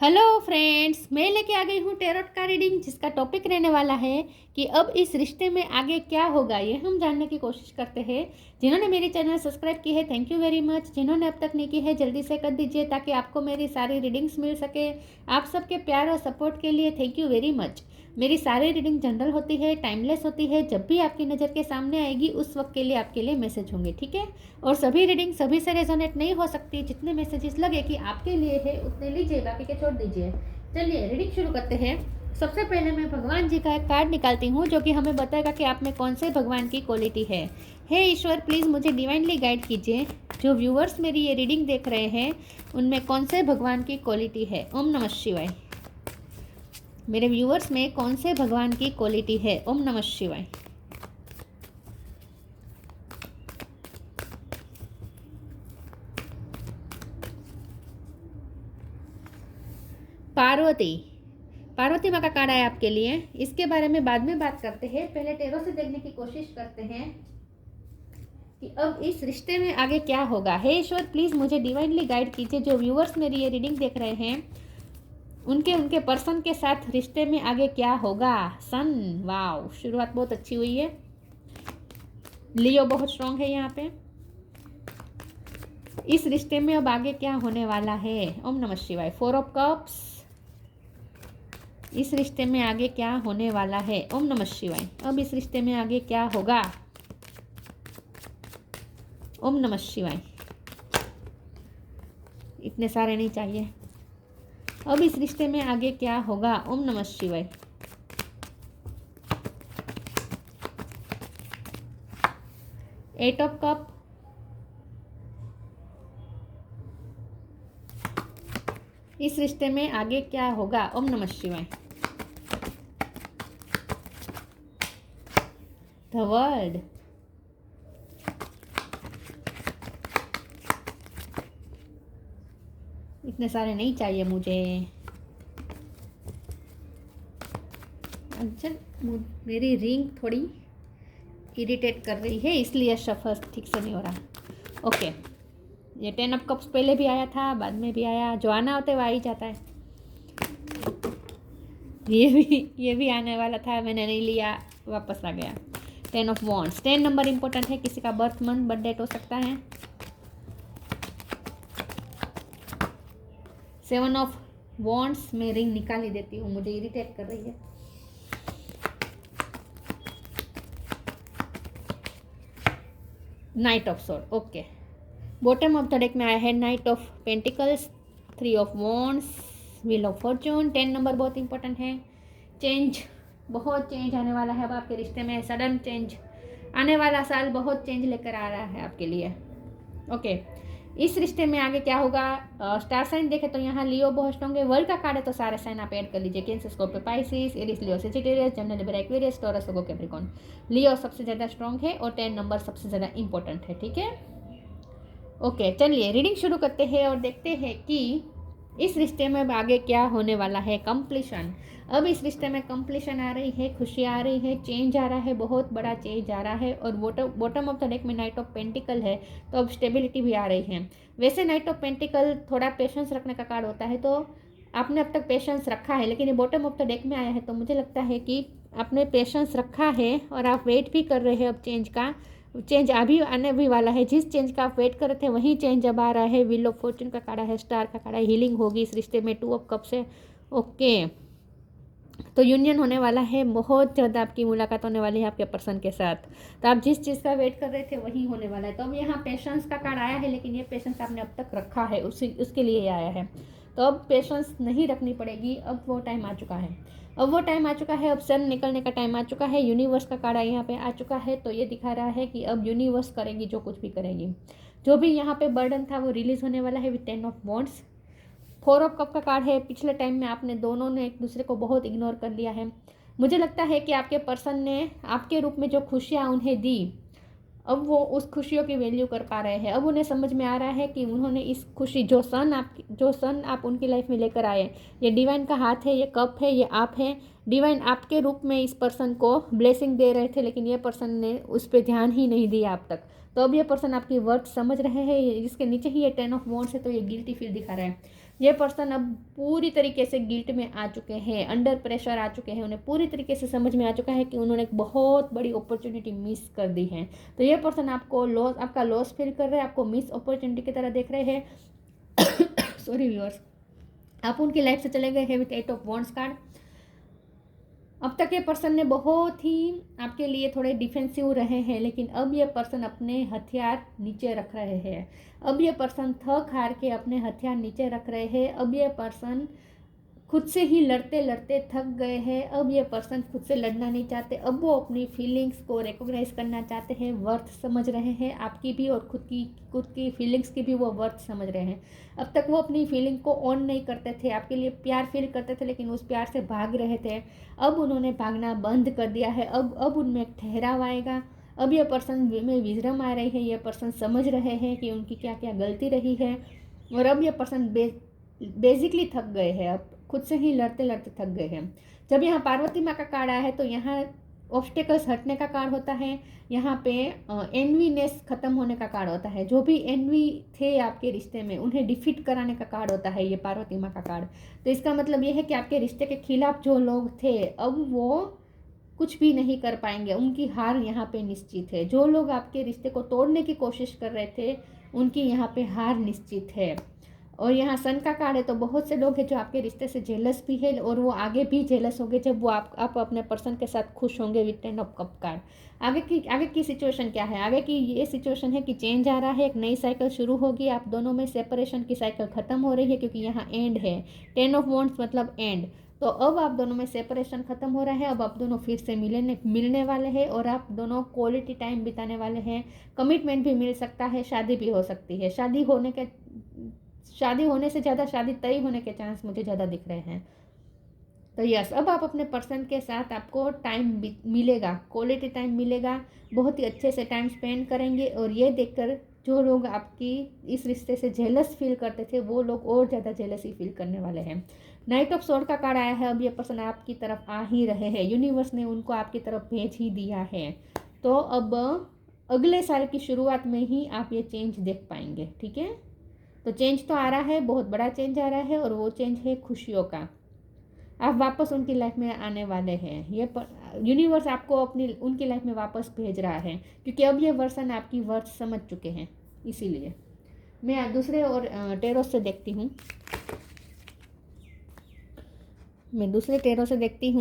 Hello friends, मैं लेके आ गई हूँ टेरोट का रीडिंग, जिसका टॉपिक रहने वाला है कि अब इस रिश्ते में आगे क्या होगा, ये हम जानने की कोशिश करते हैं। जिन्होंने मेरी चैनल सब्सक्राइब की है, थैंक यू वेरी मच। जिन्होंने अब तक नहीं की है, जल्दी से कर दीजिए ताकि आपको मेरी सारी रीडिंग्स मिल सके। आप सबके प्यार और सपोर्ट के लिए थैंक यू वेरी मच। मेरी सारी रीडिंग जनरल होती है, टाइमलेस होती है। जब भी आपकी नज़र के सामने आएगी उस वक्त के लिए आपके लिए मैसेज होंगे, ठीक है। और सभी रीडिंग सभी से रेजोनेट नहीं हो सकती। जितने मैसेजेस लगे कि आपके लिए है उतने लीजिए, बाकी के छोड़ दीजिए। चलिए रीडिंग शुरू करते हैं। सबसे पहले मैं भगवान जी का एक कार्ड निकालती हूँ जो कि हमें बताएगा कि आप में कौन से भगवान की क्वालिटी है। हे ईश्वर, प्लीज़ मुझे डिवाइनली गाइड कीजिए। जो व्यूअर्स मेरी ये रीडिंग देख रहे हैं उनमें कौन से भगवान की क्वालिटी है। ओम नमः शिवाय। मेरे व्यूअर्स में कौन से भगवान की क्वालिटी है। ओम नमः शिवाय। पार्वती माँ का कार्ड है आपके लिए। इसके बारे में बाद में बात करते हैं, पहले टेरो से देखने की कोशिश करते हैं कि अब इस रिश्ते में आगे क्या होगा। हे ईश्वर, प्लीज़ मुझे डिवाइनली गाइड कीजिए। जो व्यूअर्स मेरी ये रीडिंग देख रहे हैं उनके पर्सन के साथ रिश्ते में आगे क्या होगा। सन, वाव, शुरुआत बहुत अच्छी हुई है। लियो बहुत स्ट्रांग है यहाँ पे। इस रिश्ते में अब आगे क्या होने वाला है। ओम नमः शिवाय। 4 ऑफ कप्स। इस रिश्ते में आगे क्या होने वाला है। ओम नमः शिवाय। अब इस रिश्ते में आगे क्या होगा। ओम नमः शिवाय। इतने सारे नहीं चाहिए। अब इस रिश्ते में आगे क्या होगा। ओम नमः शिवाय। Eight of cup. इस रिश्ते में आगे क्या होगा। ओम नमः शिवाय। The world. इतने सारे नहीं चाहिए मुझे। अच्छा, मेरी रिंग थोड़ी इरिटेट कर रही है, इसलिए शफल ठीक से नहीं हो रहा। ओके, ये 10 ऑफ कप्स पहले भी आया था, बाद में भी आया। जो आना होता है वो आ ही जाता है। ये भी आने वाला था, मैंने नहीं लिया, वापस आ गया। 10 ऑफ वॉन्ड्स। 10 नंबर इंपॉर्टेंट है, किसी का बर्थ मंथ बर्थ डेट हो सकता है। 7 ऑफ वॉन्ड्स। मैं रिंग निकाल ही देती हूँ, मुझे इरिटेट कर रही है। Night of sword. Okay, bottom of the deck में आया है night of pentacles, 3 of wands, wheel of Fortune. 10 number बहुत इंपॉर्टेंट है। चेंज, बहुत चेंज आने वाला है अब आपके रिश्ते में। सडन चेंज, आने वाला साल बहुत चेंज लेकर आ रहा है आपके लिए। ओके, इस रिश्ते में आगे क्या होगा। स्टार साइन देखे तो यहाँ लियो बहुत स्ट्रॉन्ग है। वर्ल्ड का कार्ड है तो सारे साइन आप ऐड कर लीजिए। Cancer, Scorpio, Pisces, Aries, Leo, Sagittarius, Gemini, Libra, Aquarius, Taurus, Virgo, Capricorn. Leo सबसे ज़्यादा स्ट्रॉन्ग है और 10 नंबर सबसे ज़्यादा इंपॉर्टेंट है, ठीक है। ओके, चलिए रीडिंग शुरू करते हैं और देखते हैं कि इस रिश्ते में अब आगे क्या होने वाला है। कंप्लीशन। अब इस रिश्ते में कंप्लीशन आ रही है, खुशी आ रही है, चेंज आ रहा है, बहुत बड़ा चेंज आ रहा है। और बॉटम ऑफ द डेक में नाइट ऑफ पेंटिकल है तो अब स्टेबिलिटी भी आ रही है। वैसे नाइट ऑफ पेंटिकल थोड़ा पेशेंस रखने का कार्ड होता है, तो आपने अब तक पेशेंस रखा है, लेकिन ये बॉटम ऑफ द डेक में आया है तो मुझे लगता है कि आपने पेशेंस रखा है और आप वेट भी कर रहे हैं अब चेंज का। चेंज अभी आने भी वाला है। जिस चेंज का आप वेट कर रहे थे वही चेंज अब आ रहा है। व्हील ऑफ फॉर्चून का कार्ड है, स्टार का कार्ड है, हीलिंग होगी इस रिश्ते में। 2 ऑफ कप्स है। ओके, तो यूनियन होने वाला है, बहुत ज़्यादा आपकी मुलाकात होने वाली है आपके पर्सन के साथ। तो आप जिस चीज़ का वेट कर रहे थे वही होने वाला है। तो अब यहाँ पेशेंस का कार्ड आया है, लेकिन ये पेशेंस आपने अब तक रखा है, उसके लिए आया है। तो अब पेशेंस नहीं रखनी पड़ेगी, अब वो टाइम आ चुका है। अब सन निकलने का टाइम आ चुका है। यूनिवर्स का कार्ड यहाँ पे आ चुका है, तो ये दिखा रहा है कि अब यूनिवर्स करेगी जो कुछ भी करेगी। जो भी यहाँ पे बर्डन था वो रिलीज होने वाला है with 10 of wands. 4 of cup का कार्ड है। पिछले टाइम में आपने दोनों ने एक दूसरे को बहुत इग्नोर कर लिया है। मुझे लगता है कि आपके पर्सन ने आपके रूप में जो खुशियाँ उन्हें दी, अब वो उस खुशियों की वैल्यू कर पा रहे हैं। अब उन्हें समझ में आ रहा है कि उन्होंने इस खुशी, जो सन आप उनकी लाइफ में लेकर आए, ये डिवाइन का हाथ है, ये कप है, ये आप हैं। डिवाइन आपके रूप में इस पर्सन को ब्लेसिंग दे रहे थे, लेकिन ये पर्सन ने उस पर ध्यान ही नहीं दिया अब तक। तो अब ये पर्सन आपकी वर्थ समझ रहे हैं। जिसके नीचे ही ये 10 ऑफ वॉन्ड्स है, तो ये गिल्टी फील दिखा रहा है। ये पर्सन अब पूरी तरीके से गिल्ट में आ चुके हैं, अंडर प्रेशर आ चुके हैं, उन्हें पूरी तरीके से समझ में आ चुका है कि उन्होंने एक बहुत बड़ी अपॉर्चुनिटी मिस कर दी है। तो ये पर्सन आपको लॉस, आपका लॉस फील कर रहे हैं, आपको मिस अपॉर्चुनिटी की तरह देख रहे हैं। सॉरी व्यूअर्स, आप उनकी लाइफ से चले गए हैं विथ 8 ऑफ वॉन्ड्स कार्ड। अब तक ये पर्सन ने बहुत ही आपके लिए थोड़े डिफेंसिव रहे हैं, लेकिन अब ये पर्सन अपने हथियार नीचे रख रहे हैं। अब ये पर्सन थक हार के अपने हथियार नीचे रख रहे हैं। अब ये पर्सन खुद से ही लड़ते लड़ते थक गए हैं। अब ये पर्सन खुद से लड़ना नहीं चाहते। अब वो अपनी फीलिंग्स को रिकॉग्नाइज करना चाहते हैं, वर्थ समझ रहे हैं, आपकी भी और खुद की फीलिंग्स की भी वो वर्थ समझ रहे हैं। अब तक वो अपनी फीलिंग को ऑन नहीं करते थे, आपके लिए प्यार फील करते थे, लेकिन उस प्यार से भाग रहे थे। अब उन्होंने भागना बंद कर दिया है। अब उनमें एक ठहराव आएगा। अब ये पर्सन में विजडम आ रही है, ये पर्सन समझ रहे हैं कि उनकी क्या क्या गलती रही है। और अब ये पर्सन बेसिकली थक गए हैं, अब खुद से ही लड़ते लड़ते थक गए हैं। जब यहाँ पार्वती माँ का कार्ड आया है तो यहाँ ऑब्स्टेकल्स हटने का कार्ड होता है। यहाँ पे एनवीनेस खत्म होने का कार्ड होता है। जो भी एनवी थे आपके रिश्ते में उन्हें डिफीट कराने का कार्ड होता है ये पार्वती माँ का कार्ड। तो इसका मतलब ये है कि आपके रिश्ते के खिलाफ जो लोग थे अब वो कुछ भी नहीं कर पाएंगे, उनकी हार यहाँ पे निश्चित है। जो लोग आपके रिश्ते को तोड़ने की कोशिश कर रहे थे उनकी यहाँ पे हार निश्चित है। और यहाँ सन का कार्ड है, तो बहुत से लोग हैं जो आपके रिश्ते से जेलस भी है और वो आगे भी जेलस होंगे जब वो आप अपने पर्सन के साथ खुश होंगे विद 10 ऑफ कप कार्ड। आगे की सिचुएशन क्या है? आगे की ये सिचुएशन है कि चेंज आ रहा है, एक नई साइकिल शुरू होगी। आप दोनों में सेपरेशन की साइकिल खत्म हो रही है क्योंकि यहाँ एंड है। 10 ऑफ वॉन्ड्स मतलब एंड। तो अब आप दोनों में सेपरेशन खत्म हो रहा है। अब आप दोनों फिर से मिलने वाले हैं और आप दोनों क्वालिटी टाइम बिताने वाले हैं। कमिटमेंट भी मिल सकता है, शादी भी हो सकती है। शादी होने से ज़्यादा शादी तय होने के चांस मुझे ज़्यादा दिख रहे हैं। तो यस, अब आप अपने पर्सन के साथ आपको टाइम मिलेगा, क्वालिटी टाइम मिलेगा, बहुत ही अच्छे से टाइम स्पेंड करेंगे। और ये देखकर जो लोग आपकी इस रिश्ते से जेलस फील करते थे वो लोग और ज़्यादा जेलसी फील करने वाले हैं। नाइट ऑफ स्वॉर्ड का कार्ड आया है। अब ये पर्सन आपकी तरफ आ ही रहे हैं, यूनिवर्स ने उनको आपकी तरफ भेज ही दिया है। तो अब अगले साल की शुरुआत में ही आप ये चेंज देख पाएंगे। ठीक है, तो चेंज तो आ रहा है, बहुत बड़ा चेंज आ रहा है और वो चेंज है खुशियों का। आप वापस उनकी लाइफ में आने वाले हैं। ये यूनिवर्स आपको उनकी लाइफ में वापस भेज रहा है क्योंकि अब ये वर्सन आपकी वर्थ समझ चुके हैं। इसीलिए मैं दूसरे और टेरो से देखती हूँ।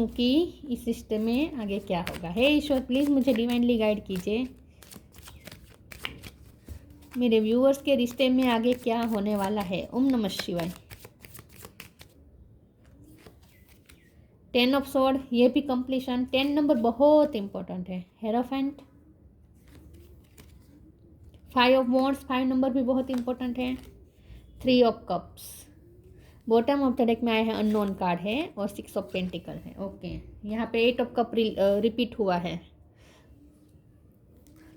कि इस रिश्ते में आगे क्या होगा। हे ईश्वर, प्लीज़ मुझे डिवाइनली गाइड कीजिए, मेरे व्यूअर्स के रिश्ते में आगे क्या होने वाला है। ओम नमः शिवाय। 10 ऑफ स्वॉर्ड, ये भी कंप्लीशन। 10 नंबर बहुत इंपॉर्टेंट है। हेरोफेंट, 5 ऑफ वॉन्ड्स, 5 नंबर भी बहुत इंपॉर्टेंट है। 3 of cups, bottom of the deck में आया है अननोन कार्ड है और 6 ऑफ पेंटिकल है। ओके, यहाँ पे 8 ऑफ कप रिपीट हुआ है।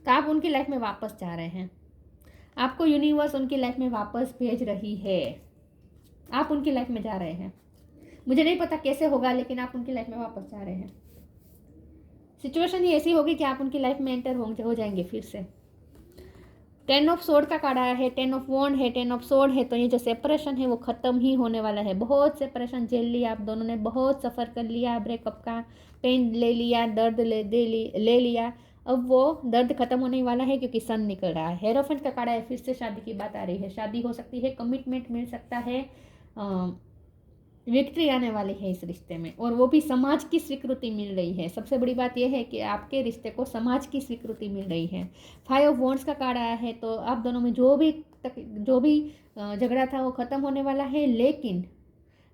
तो आप उनकी लाइफ में वापस जा रहे हैं, आपको यूनिवर्स उनकी लाइफ में वापस भेज रही है। आप उनकी लाइफ में जा रहे हैं, मुझे नहीं पता कैसे होगा लेकिन आप उनकी लाइफ में वापस जा रहे हैं। सिचुएशन ही ऐसी होगी कि आप उनकी लाइफ में एंटर हो जाएंगे फिर से। 10 ऑफ सोर्ड का कार्ड आया है, 10 ऑफ वॉन्ड है, 10 ऑफ सोर्ड है। तो ये जो सेपरेशन है वो ख़त्म ही होने वाला है। बहुत सेपरेशन झेल लिया आप दोनों ने, बहुत सफ़र कर लिया, ब्रेकअप का पेन ले लिया, दर्द ले लिया। अब वो दर्द खत्म होने वाला है क्योंकि सन निकल रहा है। हेरोफेंट का कार्ड है, फिर से शादी की बात आ रही है। शादी हो सकती है, कमिटमेंट मिल सकता है, विक्ट्री आने वाली है इस रिश्ते में और वो भी समाज की स्वीकृति मिल रही है। सबसे बड़ी बात यह है कि आपके रिश्ते को समाज की स्वीकृति मिल रही है। 5 ऑफ वॉन्ड्स का कार्ड आया है, तो आप दोनों में जो भी झगड़ा था वो ख़त्म होने वाला है। लेकिन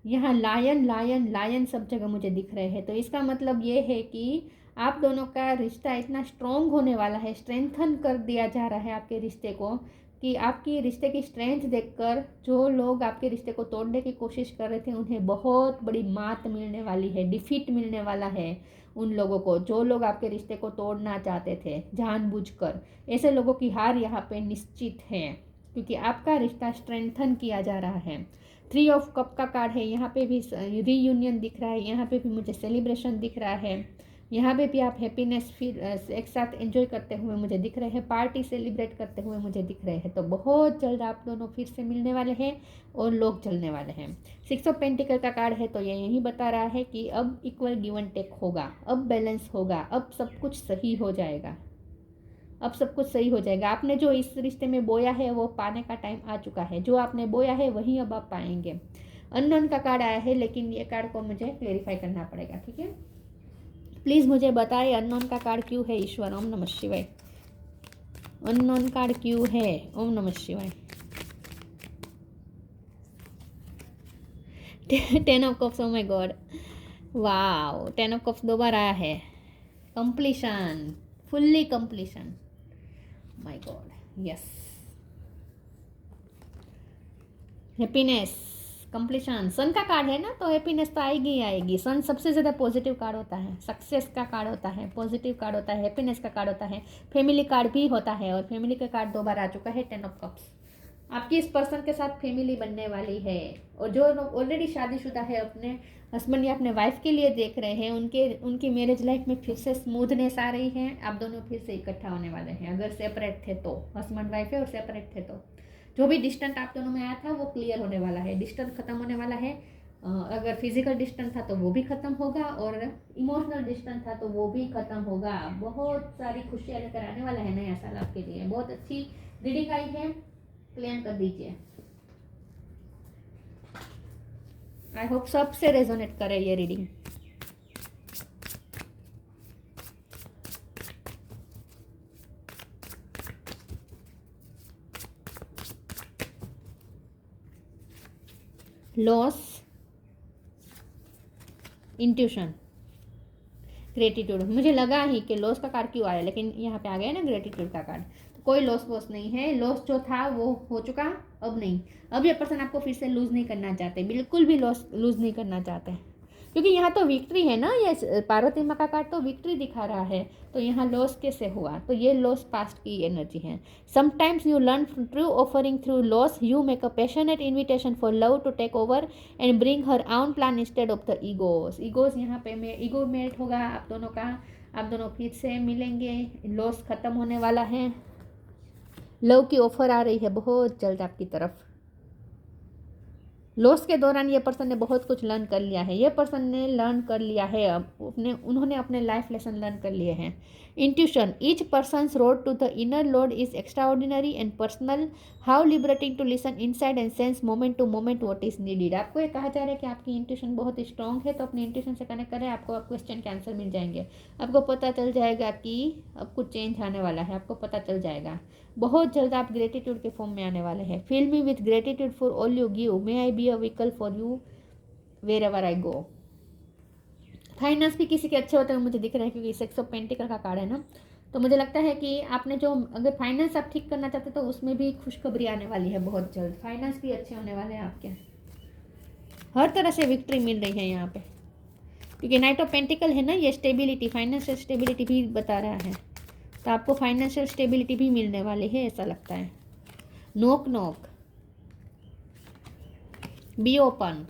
यहाँ लायन सब जगह मुझे दिख रहे हैं। तो इसका मतलब ये है कि आप दोनों का रिश्ता इतना स्ट्रॉन्ग होने वाला है, स्ट्रेंथन कर दिया जा रहा है आपके रिश्ते को, कि आपकी रिश्ते की स्ट्रेंथ देखकर जो लोग आपके रिश्ते को तोड़ने की कोशिश कर रहे थे उन्हें बहुत बड़ी मात मिलने वाली है, डिफीट मिलने वाला है उन लोगों को। जो लोग आपके रिश्ते को तोड़ना चाहते थे जानबूझकर, ऐसे लोगों की हार यहाँ पे निश्चित है क्योंकि आपका रिश्ता स्ट्रेंथन किया जा रहा है। 3 ऑफ कप का कार्ड है, यहाँ पे भी रीयूनियन दिख रहा है, यहाँ पे भी मुझे सेलिब्रेशन दिख रहा है। यहाँ पे भी आप हैप्पीनेस फिर एक साथ एंजॉय करते हुए मुझे दिख रहे हैं, पार्टी सेलिब्रेट करते हुए मुझे दिख रहे हैं। तो बहुत जल्द आप दोनों फिर से मिलने वाले हैं और लोग चलने वाले हैं। 6 ऑफ पेंटिकल का कार्ड है, तो ये यही बता रहा है कि अब इक्वल गिव एंड टेक होगा, अब बैलेंस होगा, अब सब कुछ सही हो जाएगा, अब सब कुछ सही हो जाएगा। आपने जो इस रिश्ते में बोया है वो पाने का टाइम आ चुका है, जो आपने बोया है वही अब आप पाएंगे। अननोन का कार्ड आया है, लेकिन ये कार्ड को मुझे क्लेरिफाई करना पड़ेगा, ठीक है। प्लीज़ मुझे बताइए अननोन का कार्ड क्यों है ईश्वर। ओम नमः शिवाय। अननोन कार्ड क्यों है? ओम नमः शिवाय। 10 of cups, oh my god, wow, 10 of cups 2 बार आया है। Completion, fully completion, my god, yes. Happiness, completion, sun का कार्ड है ना, तो हैप्पीनेस तो आएगी ही आएगी। सन सबसे ज़्यादा पॉजिटिव कार्ड होता है, सक्सेस का कार्ड होता है, पॉजिटिव कार्ड होता है, हैप्पीनेस का कार्ड होता है, फैमिली कार्ड भी होता है, और फैमिली का कार्ड 2 बार आ चुका है। 10 ऑफ कप्स, आपकी इस पर्सन के साथ फैमिली बनने वाली है, और जो लोग ऑलरेडी शादीशुदा है अपने हस्बैंड या अपने वाइफ के लिए देख रहे हैं, उनकी मैरिज लाइफ में फिर से स्मूथनेस आ रही है। आप दोनों फिर से इकट्ठा होने वाले हैं, अगर सेपरेट थे तो, हस्बैंड वाइफ है और सेपरेट थे तो। जो भी डिस्टेंस आप दोनों में आया था वो क्लियर होने वाला है, डिस्टेंस खत्म होने वाला है। अगर फिजिकल डिस्टेंस था तो वो भी खत्म होगा, और इमोशनल डिस्टेंस था तो वो भी खत्म होगा। बहुत सारी खुशियाँ लेकर आने वाला है नया साल आपके लिए। बहुत अच्छी रीडिंग आई है, क्लेम कर दीजिए। आई होप सबसे रेजोनेट करे ये रीडिंग। Loss, intuition, gratitude. मुझे लगा ही कि लॉस का कार्ड क्यों आया, लेकिन यहाँ पे आ गया ना ग्रेटिट्यूड का कार्ड। तो कोई लॉस वॉस नहीं है, लॉस जो था वो हो चुका, अब नहीं। अब ये पर्सन आपको फिर से लूज़ नहीं करना चाहते, बिल्कुल भी लूज़ नहीं करना चाहते, क्योंकि यहाँ तो विक्ट्री है ना, ये पार्वती माँ का कार्ड तो विक्ट्री दिखा रहा है। तो यहाँ लॉस कैसे हुआ? तो ये लॉस पास्ट की एनर्जी है। Sometimes you learn true offering through loss, you make a passionate invitation for love to take over and bring her own plan instead of the egos यहाँ पे ईगो मेल्ट होगा आप दोनों का, आप दोनों फिर से मिलेंगे, लॉस खत्म होने वाला है। लव की ऑफर आ रही है बहुत जल्द आपकी तरफ। लॉस के दौरान ये पर्सन ने बहुत कुछ लर्न कर लिया है, ये पर्सन ने लर्न कर लिया है, उन्होंने अपने लाइफ लेसन लर्न कर लिए हैं। Intuition, each person's road to the inner lord is extraordinary and personal, how liberating to listen inside and sense moment to moment what is needed. आपको ये कहा जा रहा है कि आपकी इंट्यूशन बहुत स्ट्रांग है, तो अपनी इंट्यूशन से कनेक्ट करें, आपको क्वेश्चन के आंसर मिल जाएंगे। आपको पता चल जाएगा कि अब कुछ चेंज आने वाला है, आपको पता चल जाएगा। बहुत जल्द आप ग्रेटिट्यूड के फॉर्म में आने वाले हैं। Feel me with gratitude for all you give, may I be a vehicle for you wherever I go. Finance भी किसी के अच्छे होते हैं मुझे दिख रहे हैं, क्योंकि 6 ऑफ पेंटिकल का कार्ड है ना। तो मुझे लगता है कि आपने जो अगर फाइनेंस आप ठीक करना चाहते तो उसमें भी खुशखबरी आने वाली है बहुत जल्द। फाइनेंस भी अच्छे होने वाले हैं आपके, हर तरह से विक्ट्री मिल रही है यहाँ पे, क्योंकि नाइट ऑफ पेंटिकल है ना, ये स्टेबिलिटी, फाइनेंशियल स्टेबिलिटी भी बता रहा है। तो आपको फाइनेंशियल स्टेबिलिटी भी मिलने वाली है ऐसा लगता है। Knock knock, be open,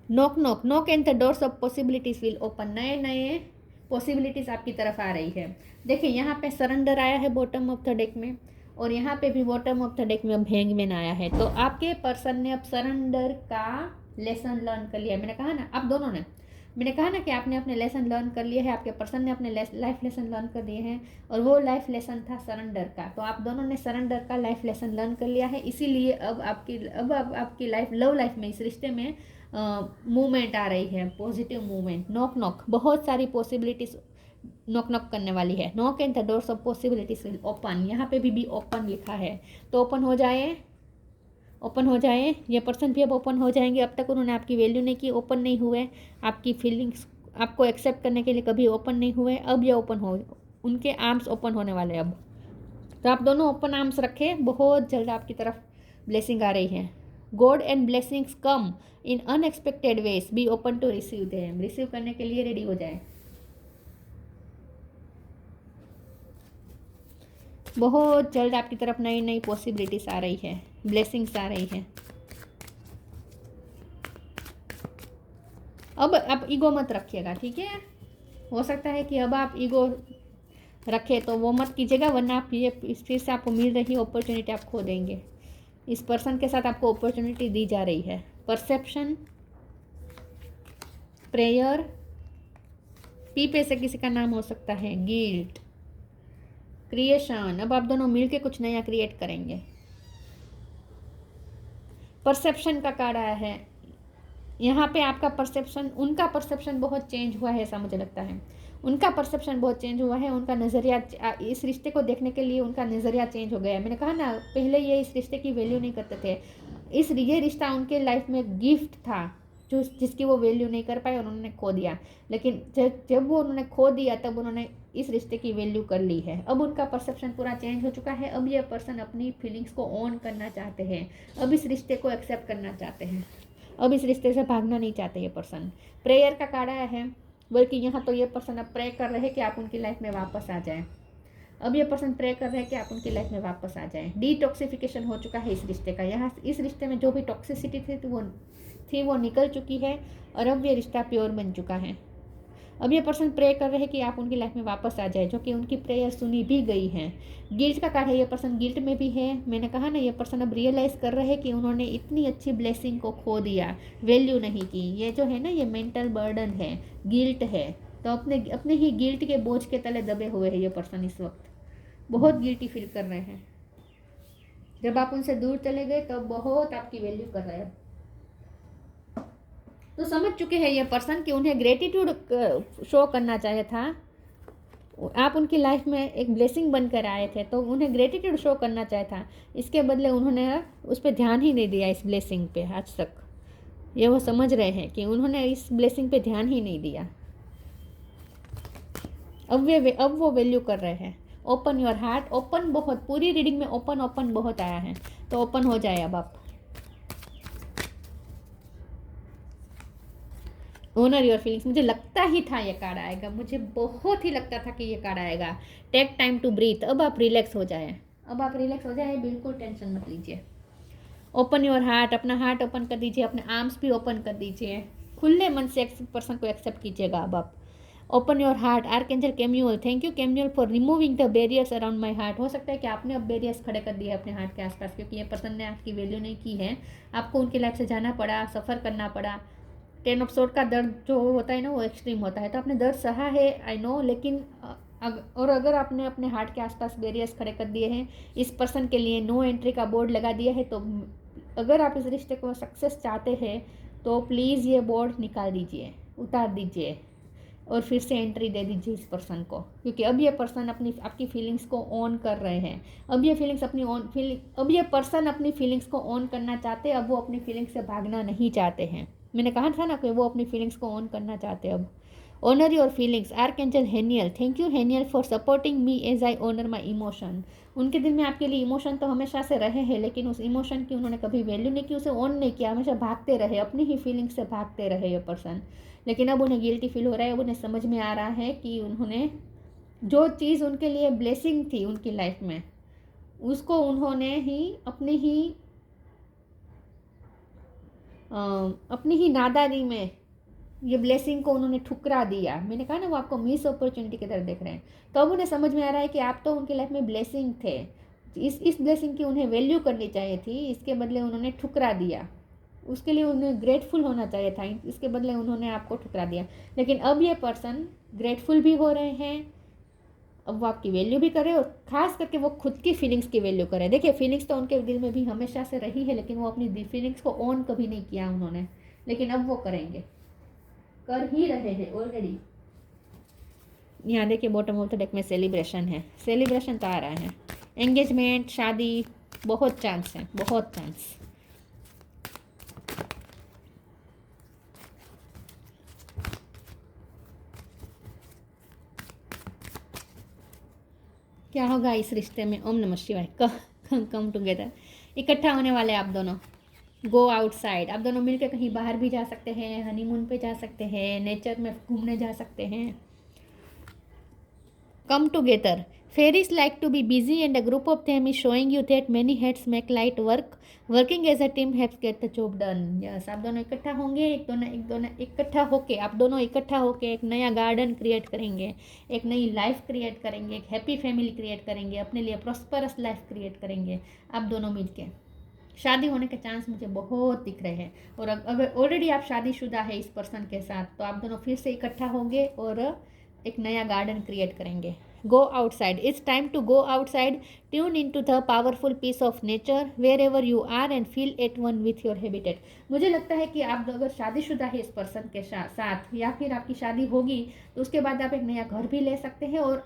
knock knock, knock and the doors of possibilities will open. नए नए पॉसिबिलिटीज आपकी तरफ आ रही है। देखिए यहाँ पे सरेंडर आया है बॉटम ऑफ द डेक में, और यहाँ पे भी बॉटम ऑफ द डेक में अब हैंगमैन आया है। तो आपके पर्सन ने अब सरेंडर का लेसन लर्न कर लिया। मैंने कहा ना, आप दोनों ने, मैंने कहा ना कि आपने अपने लेसन लर्न कर लिए हैं, आपके पर्सन ने अपने लाइफ लेसन लर्न कर दिए हैं, और वो लाइफ लेसन था सरेंडर का। तो आप दोनों ने सरेंडर का लाइफ लेसन लर्न कर लिया है, इसीलिए अब आपकी लाइफ, लव लाइफ में, इस रिश्ते में मूवमेंट आ रही है, पॉजिटिव मूवमेंट। नॉक नॉक, बहुत सारी पॉसिबिलिटीज नॉक नॉक करने वाली है। Knock and the doors of possibilities will open, यहाँ पे भी ओपन लिखा है, तो ओपन हो जाए, ओपन हो जाए। ये पर्सन भी अब ओपन हो जाएंगे। अब तक उन्होंने आपकी वैल्यू नहीं की, ओपन नहीं हुए, आपकी फीलिंग्स आपको एक्सेप्ट करने के लिए कभी ओपन नहीं हुए, अब ये ओपन हो, उनके आर्म्स ओपन होने वाले अब। तो आप दोनों ओपन आर्म्स रखें, बहुत जल्द आपकी तरफ ब्लेसिंग आ रही है। God and blessings come in unexpected ways, be open to receive them, receive करने के लिए रेडी हो जाए। बहुत जल्द आपकी तरफ नई नई पॉसिबिलिटीज आ रही है, ब्लेसिंग्स आ रही है। अब आप ईगो मत रखिएगा, ठीक है। हो सकता है कि अब आप ईगो रखें तो वो मत कीजिएगा, वरना आप ये फिर से आपको मिल रही अपॉर्चुनिटी आप खो देंगे। इस पर्सन के साथ आपको अपॉर्चुनिटी दी जा रही है। परसेप्शन, प्रेयर, पी पे से किसी का नाम हो सकता है, गिल्ट, क्रिएशन। अब आप दोनों मिलके कुछ नया क्रिएट करेंगे। परसेप्शन का कार्ड आया है। यहाँ पे आपका परसेप्शन, उनका परसेप्शन बहुत चेंज हुआ है ऐसा मुझे लगता है। उनका परसेप्शन बहुत चेंज हुआ है, उनका नज़रिया, इस रिश्ते को देखने के लिए उनका नज़रिया चेंज हो गया है। मैंने कहा ना, पहले ये इस रिश्ते की वैल्यू नहीं करते थे। ये रिश्ता उनके लाइफ में गिफ्ट था जो जिसकी वो वैल्यू नहीं कर पाए और उन्होंने खो दिया। लेकिन जब वो उन्होंने खो दिया तब उन्होंने इस रिश्ते की वैल्यू कर ली है। अब उनका परसेप्शन पूरा चेंज हो चुका है। अब ये पर्सन अपनी फीलिंग्स को ऑन करना चाहते हैं। अब इस रिश्ते को एक्सेप्ट करना चाहते हैं। अब इस रिश्ते से भागना नहीं चाहते ये पर्सन। प्रेयर का कार्ड आया है, बल्कि यहाँ तो ये पर्सन अब प्रे कर रहे हैं कि आप उनकी लाइफ में वापस आ जाएं। अब ये पर्सन प्रे कर रहे हैं कि आप उनकी लाइफ में वापस आ जाएं। डिटॉक्सिफिकेशन हो चुका है इस रिश्ते का। यहाँ इस रिश्ते में जो भी टॉक्सिसिटी थी वो निकल चुकी है और अब ये रिश्ता प्योर बन चुका है। अब ये पर्सन प्रे कर रहे हैं कि आप उनकी लाइफ में वापस आ जाए, जो कि उनकी प्रेयर सुनी भी गई है। गिल्ट का कार्ड है, ये पर्सन गिल्ट में भी है। मैंने कहा ना, ये पर्सन अब रियलाइज़ कर रहे हैं कि उन्होंने इतनी अच्छी ब्लेसिंग को खो दिया, वैल्यू नहीं की। ये जो है ना, ये मेंटल बर्डन है, गिल्ट है। तो अपने ही गिल्ट के बोझ के तले दबे हुए हैं ये पर्सन इस वक्त। बहुत गिल्टी फील कर रहे हैं। जब आप उनसे दूर चले गए तब बहुत आपकी वैल्यू कर रहे हैं। तो समझ चुके हैं ये पर्सन कि उन्हें ग्रेटिट्यूड शो करना चाहिए था। आप उनकी लाइफ में एक ब्लेसिंग बनकर आए थे तो उन्हें ग्रेटिट्यूड शो करना चाहिए था। इसके बदले उन्होंने उस पर ध्यान ही नहीं दिया, इस ब्लेसिंग पे आज तक। ये वो समझ रहे हैं कि उन्होंने इस ब्लेसिंग पे ध्यान ही नहीं दिया। अब वो वैल्यू कर रहे हैं। Open your heart. ओपन बहुत, पूरी रीडिंग में ओपन बहुत आया है, तो ओपन हो जाए अब आप। Honour your feelings. मुझे लगता ही था ये कार्ड आएगा, मुझे बहुत ही लगता था कि ये कार्ड आएगा। Take time to breathe. अब आप रिलैक्स हो जाए, बिल्कुल टेंशन मत लीजिए। Open your heart. अपना हार्ट ओपन कर दीजिए, अपने आर्म्स भी ओपन कर दीजिए। खुले मन से पर्सन को एक्सेप्ट कीजिएगा अब आप। Open your heart. Archangel Chamuel. Thank you Chamuel for removing the barriers around my heart. हो सकता है कि आपने अब बैरियर्स खड़े कर दिए अपने हार्ट के आसपास, क्योंकि ये पर्सन ने आपकी वैल्यू नहीं की है। आपको उनकी लाइफ से जाना पड़ा, सफ़र करना पड़ा। 10 ऑफ सोर्ड का दर्द जो होता है ना, वो एक्सट्रीम होता है। तो आपने दर्द सहा है, आई नो, लेकिन अगर आपने अपने हार्ट के आसपास बैरियर्स खड़े कर दिए हैं, इस पर्सन के लिए नो एंट्री का बोर्ड लगा दिया है, तो अगर आप इस रिश्ते को सक्सेस चाहते हैं तो प्लीज़ ये बोर्ड निकाल दीजिए, उतार दीजिए और फिर से एंट्री दे दीजिए इस पर्सन को। क्योंकि अब ये पर्सन आपकी फीलिंग्स को ऑन कर रहे हैं। अब ये पर्सन अपनी फीलिंग्स को ऑन करना चाहते हैं। अब वो अपनी फीलिंग्स से भागना नहीं चाहते हैं। मैंने कहा था ना कि वो अपनी फीलिंग्स को ऑन करना चाहते हैं अब। Honour your feelings. Archangel Haniel. Thank you Haniel for supporting me as I honour my emotion. उनके दिल में आपके लिए इमोशन तो हमेशा से रहे हैं, लेकिन उस इमोशन की उन्होंने कभी वैल्यू नहीं की, उसे ऑन नहीं किया, हमेशा भागते रहे, अपनी ही फीलिंग्स से भागते रहे ये पर्सन। लेकिन अब उन्हें गिल्टी फील हो रहा है। अब उन्हें समझ में आ रहा है कि उन्होंने जो चीज़ उनके लिए ब्लेसिंग थी उनकी लाइफ में, उसको उन्होंने ही अपनी ही नादानी में ये ब्लेसिंग को उन्होंने ठुकरा दिया। मैंने कहा ना, वो आपको मिस अपॉर्चुनिटी की तरह देख रहे हैं। तो अब उन्हें समझ में आ रहा है कि आप तो उनकी लाइफ में ब्लेसिंग थे, इस ब्लेसिंग की उन्हें वैल्यू करनी चाहिए थी, इसके बदले उन्होंने ठुकरा दिया। उसके लिए उन्हें ग्रेटफुल होना चाहिए था, इसके बदले उन्होंने आपको ठुकरा दिया। लेकिन अब ये पर्सन ग्रेटफुल भी हो रहे हैं, अब वो आपकी वैल्यू भी करे और ख़ास करके वो खुद की फीलिंग्स की वैल्यू करे। देखिए, फीलिंग्स तो उनके दिल में भी हमेशा से रही है, लेकिन वो अपनी फीलिंग्स को ऑन कभी नहीं किया उन्होंने, लेकिन अब वो करेंगे, कर ही रहे हैं ऑलरेडी। यहाँ देखिए, बॉटम ऑफ द डेक में सेलिब्रेशन है। सेलिब्रेशन तो आ रहा है, एंगेजमेंट, शादी, बहुत चांस है, बहुत चांस। क्या होगा इस रिश्ते में? ओम नमः शिवाय। Come together. इकट्ठा होने वाले आप दोनों। Go outside. आप दोनों मिलकर कहीं बाहर भी जा सकते हैं, हनीमून पे जा सकते हैं, नेचर में घूमने जा सकते हैं। Come together. Fairies like to be busy and a group of them is showing you that many heads make light work. Working as a team helps get the job done. Yes, आप दोनों इकट्ठा होंगे, एक दोनों इकट्ठा होके, आप दोनों इकट्ठा होके एक नया गार्डन क्रिएट करेंगे, एक नई लाइफ क्रिएट करेंगे, एक हैप्पी फैमिली क्रिएट करेंगे, अपने लिए प्रॉस्परस लाइफ क्रिएट करेंगे आप दोनों मिलके। शादी होने के चांस मुझे बहुत दिख रहे हैं, और अगर ऑलरेडी आप शादीशुदा है इस पर्सन के साथ, तो आप दोनों फिर से इकट्ठा होंगे और एक नया गार्डन क्रिएट करेंगे। Go outside, it's time to go outside, tune in to the powerful peace of nature wherever you are and feel at one with your habitat. मुझे लगता है कि आप अगर शादीशुदा है इस पर्सन के साथ, या फिर आपकी शादी होगी, तो उसके बाद आप एक नया घर भी ले सकते हैं, और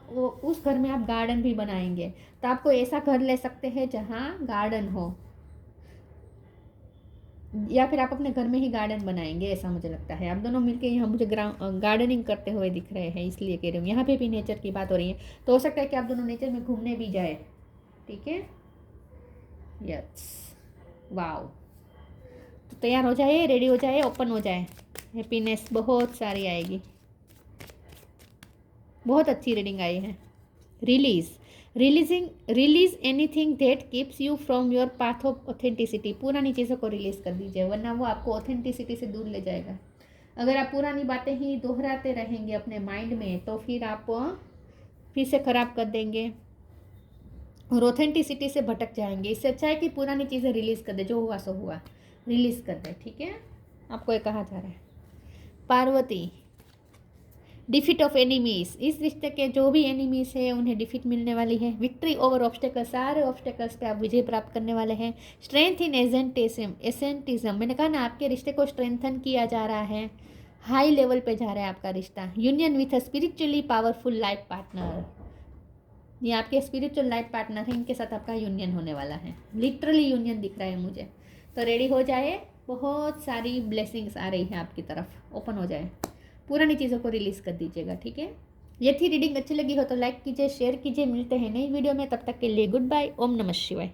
उस घर में आप गार्डन भी बनाएंगे। तो आपको ऐसा घर ले सकते हैं जहाँ गार्डन हो, या फिर आप अपने घर में ही गार्डन बनाएंगे, ऐसा मुझे लगता है। आप दोनों मिलके यहाँ मुझे गार्डनिंग करते हुए दिख रहे हैं, इसलिए कह रही हूँ। यहाँ पे भी नेचर की बात हो रही है, तो हो सकता है कि आप दोनों नेचर में घूमने भी जाए। ठीक है, यस, वाओ। तो तैयार हो जाए, रेडी हो जाए, ओपन हो जाए, हैप्पीनेस बहुत सारी आएगी। बहुत अच्छी रीडिंग आई है। Release anything that keeps you from your path of authenticity. पुरानी चीज़ों को रिलीज कर दीजिए, वरना वो आपको ऑथेंटिसिटी से दूर ले जाएगा। अगर आप पुरानी बातें ही दोहराते रहेंगे अपने माइंड में, तो फिर आप फिर से ख़राब कर देंगे और ऑथेंटिसिटी से भटक जाएंगे। इससे अच्छा है कि पुरानी चीज़ें रिलीज़ कर दे, जो हुआ सो हुआ, रिलीज़ कर दे। ठीक है, आपको ये कहा जा रहा है। पार्वती, डिफीट ऑफ एनिमीज, इस रिश्ते के जो भी एनिमीज है उन्हें डिफीट मिलने वाली है। विक्ट्री ओवर ऑब्स्टेकल्स, सारे ऑब्स्टेकल्स पे आप विजय प्राप्त करने वाले हैं। स्ट्रेंथ इन एसेंटिज्म, मैंने कहा ना, आपके रिश्ते को स्ट्रेंथन किया जा रहा है, हाई लेवल पे जा रहा है आपका रिश्ता। Union with a spiritually powerful life partner, ये आपके स्पिरिचुअल लाइफ पार्टनर है, इनके साथ आपका यूनियन होने वाला है। लिटरली यूनियन दिख रहा है मुझे। तो रेडी हो जाए, बहुत सारी ब्लेसिंग्स आ रही है आपकी तरफ, ओपन हो जाए, पुरानी चीज़ों को रिलीज़ कर दीजिएगा। ठीक है, ये थी रीडिंग। अच्छी लगी हो तो लाइक कीजिए, शेयर कीजिए। मिलते हैं नई वीडियो में, तब तक के लिए गुड बाय। ओम नमः शिवाय।